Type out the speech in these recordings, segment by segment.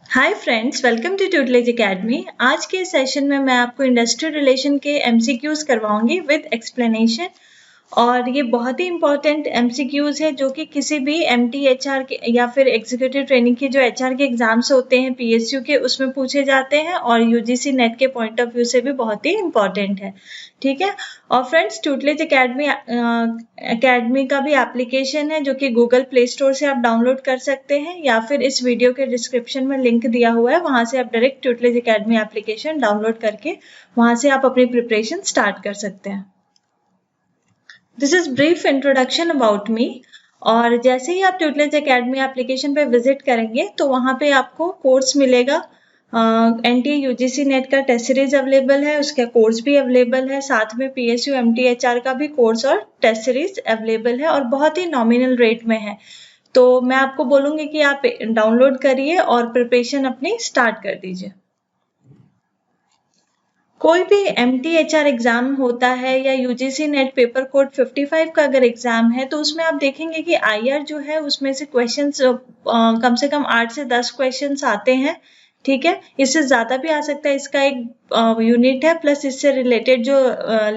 Hi friends, welcome to tutelage academy. आज के session में मैं आपको इंडस्ट्रियल रिलेशन के एमसीक्यूज करवाऊंगी विद एक्सप्लेनेशन। और ये बहुत ही इंपॉर्टेंट एमसीक्यूज है जो कि किसी भी एमटी एचआर के या फिर एग्जीक्यूटिव ट्रेनिंग के जो एचआर के एग्जाम्स होते हैं पीएसयू के, उसमें पूछे जाते हैं और यूजीसी नेट के पॉइंट ऑफ व्यू से भी बहुत ही इंपॉर्टेंट है। ठीक है। और फ्रेंड्स, ट्यूटलेज एकेडमी का भी एप्लीकेशन है जो कि गूगल प्ले स्टोर से आप डाउनलोड कर सकते हैं, या फिर इस वीडियो के डिस्क्रिप्शन में लिंक दिया हुआ है, वहां से आप direct tutelage academy application download करके वहां से आप अपनी प्रिपरेशन स्टार्ट कर सकते हैं। This is brief introduction about me. और जैसे ही आप ट्यूटलेज एकेडमी एप्लीकेशन पे विजिट करेंगे तो वहां पे आपको कोर्स मिलेगा। एनटीए यूजीसी नेट का टेस्ट सीरीज अवेलेबल है, उसका कोर्स भी अवेलेबल है, साथ में पीएसयू एमटीएचआर का भी कोर्स और टेस्ट सीरीज अवेलेबल है और बहुत ही नॉमिनल रेट में है। तो मैं आपको बोलूंगी कि आप डाउनलोड करिए और प्रिपरेशन अपनी स्टार्ट कर दीजिए। कोई भी एमटीएचआर एग्जाम होता है या यूजीसी नेट पेपर कोड 55 का अगर एग्जाम है तो उसमें आप देखेंगे कि आईआर जो है उसमें से क्वेश्चंस कम से कम 8 से 10 क्वेश्चंस आते हैं। ठीक है, इससे ज्यादा भी आ सकता है। इसका एक यूनिट है, प्लस इससे रिलेटेड जो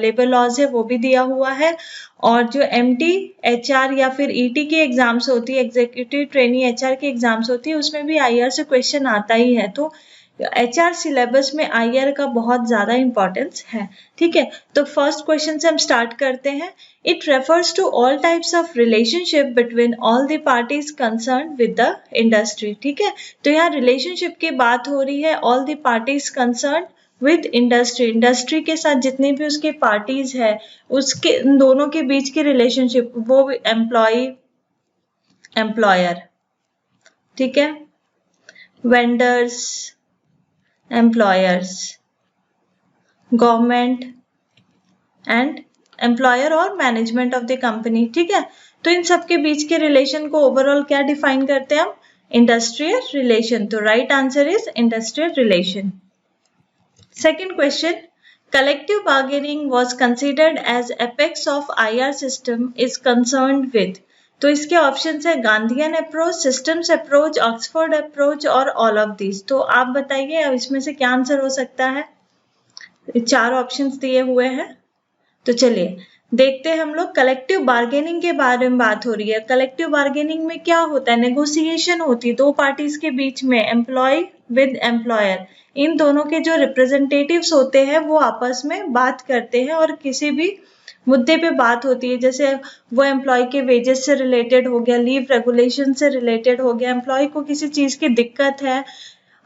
लेबर लॉज है वो भी दिया हुआ है। और जो एमटीएचआर या फिर ईटी की एग्जाम्स होती है, एग्जीक्यूटिव ट्रेनी एचआर की एग्जाम्स होती है, उसमें भी आईआर से क्वेश्चन आता ही है। तो एचआर सिलेबस में आईआर का बहुत ज्यादा इंपॉर्टेंस है। ठीक है, तो फर्स्ट क्वेश्चन से हम स्टार्ट करते हैं। It refers to all types of relationship between all the parties concern with the industry. ठीक है, तो यहाँ रिलेशनशिप की बात हो रही है, all the parties concern with industry. Industry के साथ जितनी भी उसके पार्टीज है उसके दोनों के बीच की रिलेशनशिप, वो एम्प्लॉय एम्प्लॉयर, ठीक है, vendors employers, government and employer और मैनेजमेंट ऑफ द कंपनी। ठीक है, तो इन सब के बीच के रिलेशन को ओवरऑल क्या डिफाइन करते हैं हम? Industrial relation. तो right answer is industrial relation. Second question, collective bargaining was considered as apex of IR system is concerned with। तो इसके ऑप्शंस है Gandhian approach, systems approach, Oxford approach और ऑल ऑफ दिस। तो आप बताइए अब इसमें से क्या आंसर हो सकता है? चार ऑप्शंस दिए हुए हैं, तो चलिए देखते हैं हम लोग। कलेक्टिव बार्गेनिंग के बारे में बात हो रही है। कलेक्टिव बार्गेनिंग में क्या होता है? नेगोशिएशन होती है दो पार्टीज के बीच में, एम्प्लॉय विद एम्प्लॉयर। इन दोनों के जो रिप्रेजेंटेटिव्स होते हैं वो आपस में बात करते हैं और किसी भी मुद्दे पे बात होती है, जैसे वो एम्प्लॉय के वेजेस से रिलेटेड हो गया, लीव रेगुलेशन से रिलेटेड हो गया, एम्प्लॉय को किसी चीज की दिक्कत है,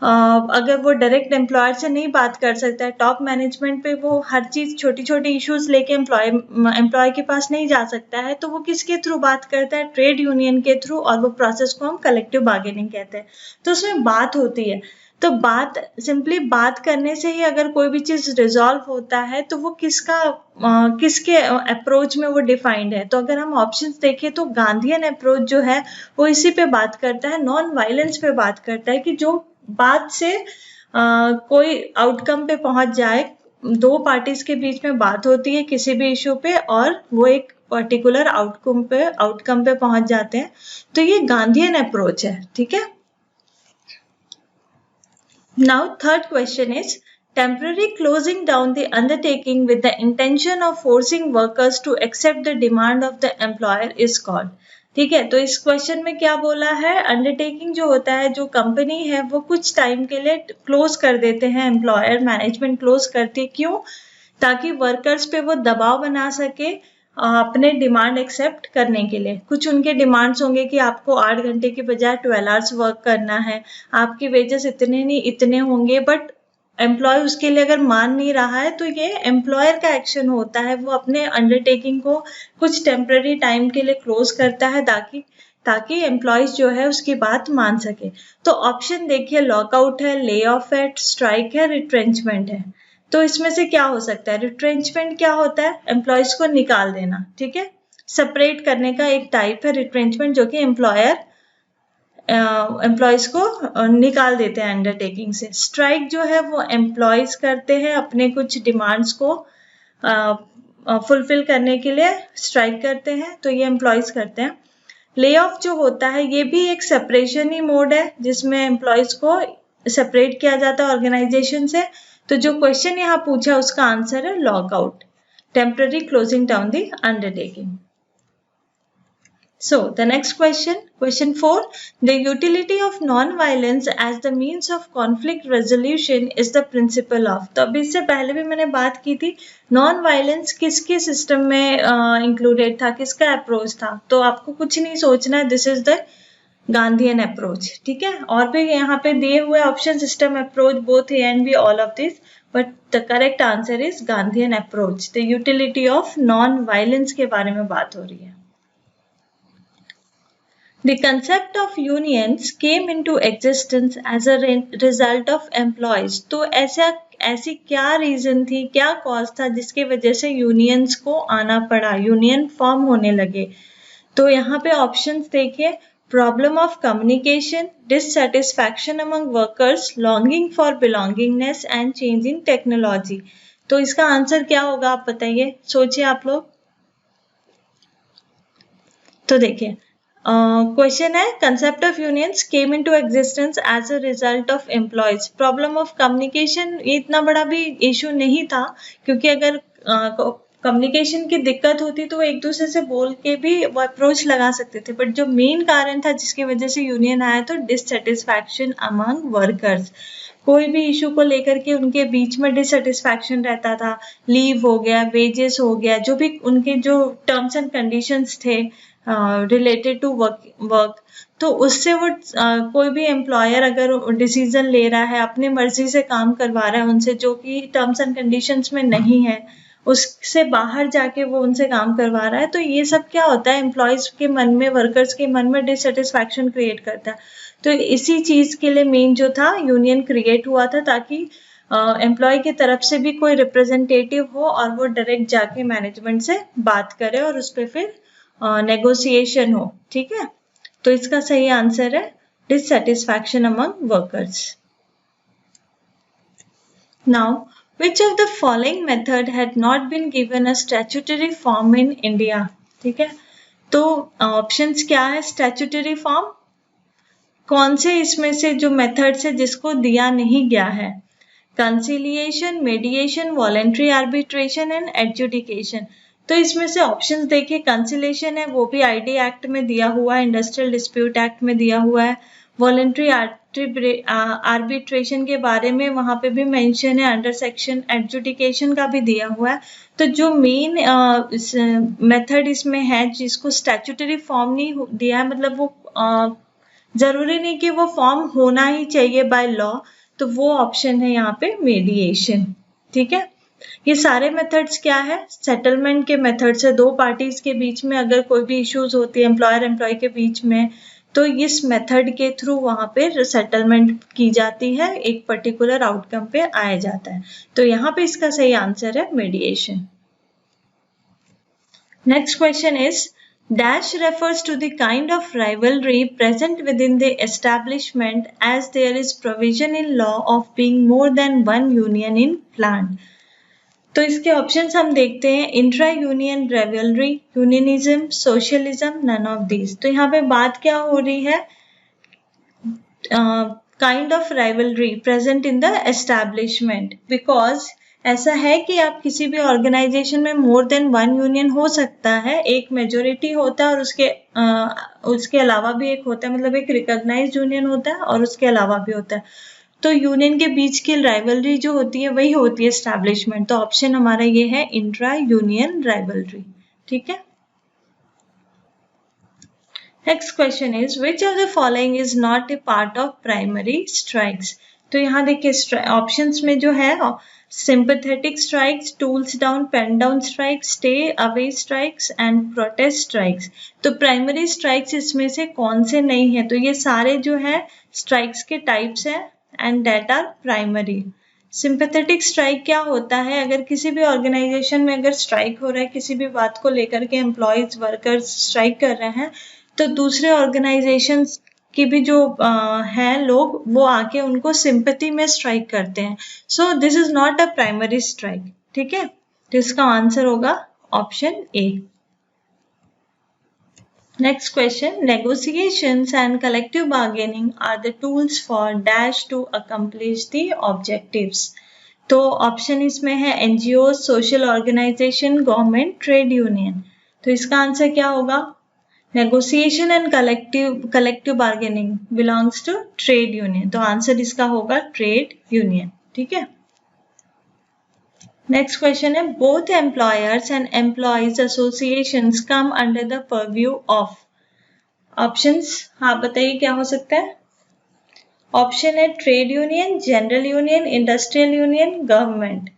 अगर वो डायरेक्ट एम्प्लॉयर से नहीं बात कर सकता है, टॉप मैनेजमेंट पे वो हर चीज छोटी छोटी इश्यूज लेके एम्प्लॉय के पास नहीं जा सकता है, तो वो किसके थ्रू बात करता है? ट्रेड यूनियन के थ्रू। और वो प्रोसेस को हम कलेक्टिव बार्गेनिंग कहते हैं। तो उसमें बात होती है, तो बात सिंपली बात करने से ही अगर कोई भी चीज रिजॉल्व होता है तो वो किसके अप्रोच में वो डिफाइंड है। तो अगर हम ऑप्शंस देखें तो गांधीयन अप्रोच जो है वो इसी पे बात करता है, नॉन वायलेंस पे बात करता है, कि जो बात से कोई आउटकम पे पहुंच जाए। दो पार्टीज के बीच में बात होती है किसी भी इश्यू पे और वो एक पर्टिकुलर आउटकम पे पहुंच जाते हैं, तो ये गांधीयन अप्रोच है। ठीक है। Now third question is temporary closing down the undertaking with the intention of forcing workers to accept the demand of the employer is called। ठीक है, तो इस क्वेश्चन में क्या बोला है? अंडरटेकिंग जो होता है, जो कंपनी है वो कुछ टाइम के लिए क्लोज कर देते हैं, एम्प्लॉयर मैनेजमेंट क्लोज करती है। क्यों? ताकि वर्कर्स पे वो दबाव बना सके अपने डिमांड एक्सेप्ट करने के लिए। कुछ उनके डिमांड्स होंगे कि आपको 8 घंटे के बजाय 12 आवर्स वर्क करना है, आपकी वेजेस इतने नहीं इतने होंगे, बट एम्प्लॉय उसके लिए अगर मान नहीं रहा है तो ये एम्प्लॉयर का एक्शन होता है, वो अपने अंडरटेकिंग को कुछ टेम्पररी टाइम के लिए क्लोज करता है ताकि एम्प्लॉयज जो है उसकी बात मान सके। तो ऑप्शन देखिए, लॉकआउट है, ले ऑफ है, स्ट्राइक है, रिट्रेंचमेंट है। तो इसमें से क्या हो सकता है? रिट्रेंचमेंट क्या होता है? एम्प्लॉयज को निकाल देना। ठीक है, सेपरेट करने का एक टाइप है रिट्रेंचमेंट, जो कि एम्प्लॉयज को निकाल देते हैं अंडरटेकिंग से। स्ट्राइक जो है वो एम्प्लॉयज करते हैं, अपने कुछ डिमांड्स को फुलफिल करने के लिए स्ट्राइक करते हैं, तो ये एम्प्लॉयज करते हैं। ले ऑफ जो होता है ये भी एक सेपरेशन ही मोड है, जिसमें एम्प्लॉयज को सेपरेट किया जाता है ऑर्गेनाइजेशन से। तो जो क्वेश्चन यहाँ पूछा उसका आंसर है lockout, temporary closing down the undertaking. So the next question, question 4, the utility of non-violence as the means of conflict resolution is the principle of। तो अभी इससे पहले भी मैंने बात की थी नॉन वायलेंस किसके सिस्टम में इंक्लूडेड था, किसका अप्रोच था। तो आपको कुछ नहीं सोचना है, this is the Gandhian approach, ठीक है। और भी यहाँ पे दिए हुए option, system approach, both A and B, all of this, but the correct answer is Gandhian approach. The utility of non violence के बारे में बात हो रही है। The concept of unions came into existence as a result of employees। तो ऐसी क्या रीजन थी, क्या कॉज था जिसके वजह से यूनियंस को आना पड़ा, यूनियन फॉर्म होने लगे। तो यहाँ पे ऑप्शंस देखिए, problem of communication, dissatisfaction among workers, longing for belongingness and change in technology. तो इसका आंसर क्या होगा आप बताइए, सोचिए आप लोग। तो देखिए क्वेश्चन है, concept of unions came into existence as a result of employees. Problem of communication, ये इतना बड़ा भी इशू नहीं था, क्योंकि अगर कम्युनिकेशन की दिक्कत होती तो वो एक दूसरे से बोल के भी वो अप्रोच लगा सकते थे। बट जो मेन कारण था जिसकी वजह से यूनियन आया, तो डिससेटिस्फैक्शन अमंग वर्कर्स। कोई भी इशू को लेकर के उनके बीच में डिससेटिस्फैक्शन रहता था, लीव हो गया, वेजेस हो गया, जो भी उनके जो टर्म्स एंड कंडीशंस थे रिलेटेड टू वर्क, तो उससे वो कोई भी एम्प्लॉयर अगर डिसीजन ले रहा है, अपनी मर्जी से काम करवा रहा है उनसे, जो कि टर्म्स एंड कंडीशंस में नहीं है, उससे बाहर जाके वो उनसे काम करवा रहा है, तो ये सब क्या होता है, एम्प्लॉयज के मन में, वर्कर्स के मन में डिससेटिस्फैक्शन क्रिएट करता है। तो इसी चीज के लिए मेन जो था यूनियन क्रिएट हुआ था, ताकि एम्प्लॉय की तरफ से भी कोई रिप्रेजेंटेटिव हो और वो डायरेक्ट जाके मैनेजमेंट से बात करे और उस पर फिर नेगोशिएशन हो, ठीक है। तो इसका सही आंसर है dissatisfaction among workers. Now which of the following method had not been given a statutory form in India? ठीक है, तो ऑप्शंस क्या है, स्टैट्यूटरी फॉर्म कौन से इसमें से जो मेथड्स है जिसको दिया नहीं गया है, conciliation, मेडिएशन, voluntary arbitration and adjudication. तो इसमें से ऑप्शंस देखिए, कंसिलेशन है, वो भी आईडी एक्ट में दिया हुआ है, इंडस्ट्रियल डिस्प्यूट एक्ट में दिया हुआ है। वॉलेंट्री आर्बिट्रेशन के बारे में वहां पे भी मेंशन है, अंडर सेक्शन एडजुडिकेशन का भी दिया हुआ है। तो जो मेन मेथड इसमें है जिसको स्टैट्यूटरी फॉर्म नहीं दिया है, मतलब वो जरूरी नहीं कि वो फॉर्म होना ही चाहिए बाय लॉ, तो वो ऑप्शन है यहाँ पे मेडिएशन, ठीक है। ये सारे मेथड्स क्या है, सेटलमेंट के मेथड्स है। दो पार्टीज के बीच में अगर कोई भी इश्यूज होती है एम्प्लॉयर एम्प्लॉय के बीच में, तो इस मेथड के थ्रू वहां पे सेटलमेंट की जाती है, एक पर्टिकुलर आउटकम पे आया जाता है। तो यहाँ पे इसका सही आंसर है मेडिएशन। Next question is dash refers to the kind of rivalry present within the establishment as there is provision in law of being more than one union in plant। तो इसके ऑप्शंस हम देखते हैं, intra union rivalry, unionism, socialism, none of these. तो यहाँ पे बात क्या हो रही है, kind of rivalry present in the establishment. Because ऐसा है कि आप किसी भी ऑर्गेनाइजेशन में मोर देन वन यूनियन हो सकता है, एक मेजोरिटी होता है और उसके अलावा भी एक होता है, मतलब एक रिकॉग्नाइज्ड यूनियन होता है और उसके अलावा भी होता है। तो यूनियन के बीच की राइवलरी जो होती है वही होती है एस्टैब्लिशमेंट। तो ऑप्शन हमारा ये है इंट्रा यूनियन राइवलरी, ठीक है। Next question is which of the following is not a part of primary strikes. तो यहाँ देखिए ऑप्शंस में जो है, sympathetic strikes, tools down, pen down strikes, stay away strikes and protest strikes। तो primary strikes इसमें से कौन से नहीं है, तो ये सारे जो है स्ट्राइक्स के टाइप्स हैं and that are primary. Sympathetic strike क्या होता है, अगर किसी भी ऑर्गेनाइजेशन में अगर स्ट्राइक हो रहा है, किसी भी बात को लेकर के एम्प्लॉयज वर्कर्स स्ट्राइक कर रहे हैं, तो दूसरे ऑर्गेनाइजेशंस की भी जो है लोग, वो आके उनको सिंपैथी में स्ट्राइक करते हैं। So this is not a primary strike, ठीक है। तो इसका आंसर होगा option A. Next question, negotiations and collective bargaining are the tools for dash to accomplish the objectives. तो ऑप्शन इसमें है NGO, social organization, government, trade union. तो इसका आंसर क्या होगा? Negotiation and collective bargaining belongs to trade union. तो answer इसका होगा ट्रेड यूनियन. ठीक है. नेक्स्ट क्वेश्चन है, both employers and employees associations come under the purview of. Options आप बताइए क्या हो सकता है. ऑप्शन है trade union, general union, industrial union, government.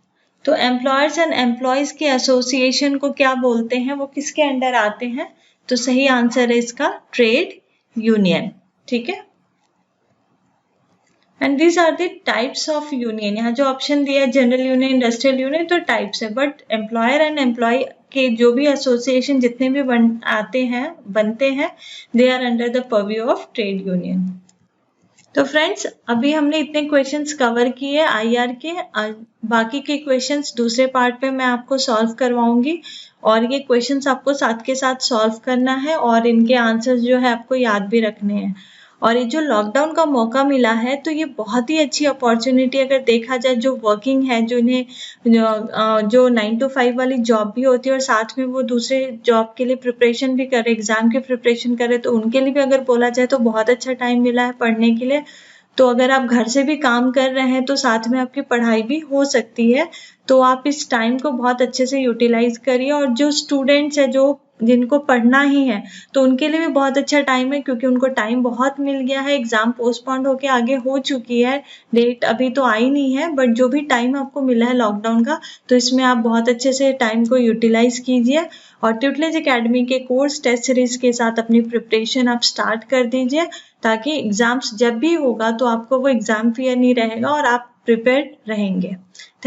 तो एम्प्लॉयर्स एंड एम्प्लॉयज के एसोसिएशन को क्या बोलते हैं, वो किसके अंडर आते हैं? तो सही आंसर है इसका ट्रेड यूनियन. ठीक है. And these are the types of union. यहाँ जो ऑप्शन दिया है जनरल यूनियन, इंडस्ट्रियल यूनियन, तो टाइप्स है, बट एम्प्लॉयर एंड एम्प्लॉय के जो भी एसोसिएशन जितने भी बनते हैं they are under the purview of trade union. तो फ्रेंड्स, अभी हमने इतने क्वेश्चंस कवर किए आईआर के. बाकी के क्वेश्चंस दूसरे पार्ट पे मैं आपको सॉल्व करवाऊंगी और ये क्वेश्चंस आपको साथ के साथ सॉल्व करना है और इनके आंसर्स जो है आपको याद भी रखने हैं. और ये जो लॉकडाउन का मौका मिला है तो ये बहुत ही अच्छी अपॉर्चुनिटी अगर देखा जाए, जो वर्किंग है, जो इन्हें जो 9 to 5 वाली जॉब भी होती है और साथ में वो दूसरे जॉब के लिए प्रिपरेशन भी करे, एग्जाम की प्रिपरेशन करे, तो उनके लिए भी अगर बोला जाए तो बहुत अच्छा टाइम मिला है पढ़ने के लिए. तो अगर आप घर से भी काम कर रहे हैं तो साथ में आपकी पढ़ाई भी हो सकती है. तो आप इस टाइम को बहुत अच्छे से यूटिलाइज करिए. और जो स्टूडेंट्स है, जो जिनको पढ़ना ही है, तो उनके लिए भी बहुत अच्छा टाइम है, क्योंकि उनको टाइम बहुत मिल गया है. एग्जाम पोस्टपोन्ड होके आगे हो चुकी है, डेट अभी तो आई नहीं है, बट जो भी टाइम आपको मिला है लॉकडाउन का, तो इसमें आप बहुत अच्छे से टाइम को यूटिलाइज कीजिए और ट्यूटलेज एकेडमी के कोर्स टेस्ट सीरीज के साथ अपनी प्रिपरेशन आप स्टार्ट कर दीजिए, ताकि एग्जाम्स जब भी होगा तो आपको वो एग्जाम फियर नहीं रहेगा और आप प्रिपेयर्ड रहेंगे. थैंक